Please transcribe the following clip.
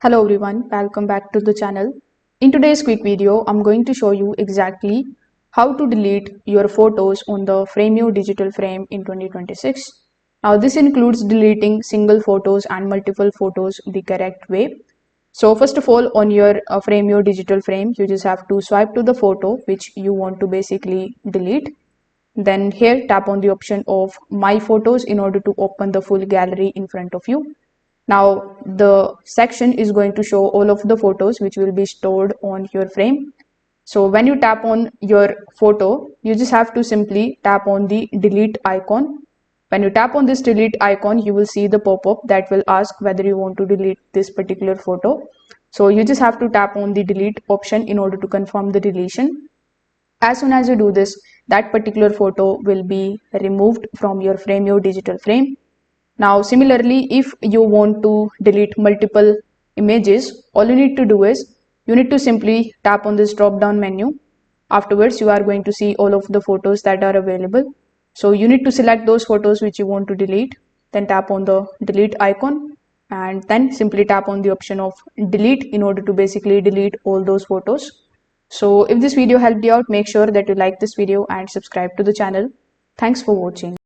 Hello everyone, welcome back to the channel. In today's quick video, I'm going to show you exactly how to delete your photos on the Frameo digital frame in 2026. Now this includes deleting single photos and multiple photos the correct way. So first of all, on your Frameo digital frame, you just have to swipe to the photo which you want to basically delete. Then here tap on the option of My Photos in order to open the full gallery in front of you. Now the section is going to show all of the photos which will be stored on your frame. So when you tap on your photo, you just have to simply tap on the delete icon. When you tap on this delete icon, you will see the pop-up that will ask whether you want to delete this particular photo. So you just have to tap on the delete option in order to confirm the deletion. As soon as you do this, that particular photo will be removed from your Frameo digital frame. Now, similarly, if you want to delete multiple images, all you need to do is you need to simply tap on this drop down menu. Afterwards, you are going to see all of the photos that are available. So you need to select those photos which you want to delete, then tap on the delete icon and then simply tap on the option of delete in order to basically delete all those photos. So if this video helped you out, make sure that you like this video and subscribe to the channel. Thanks for watching.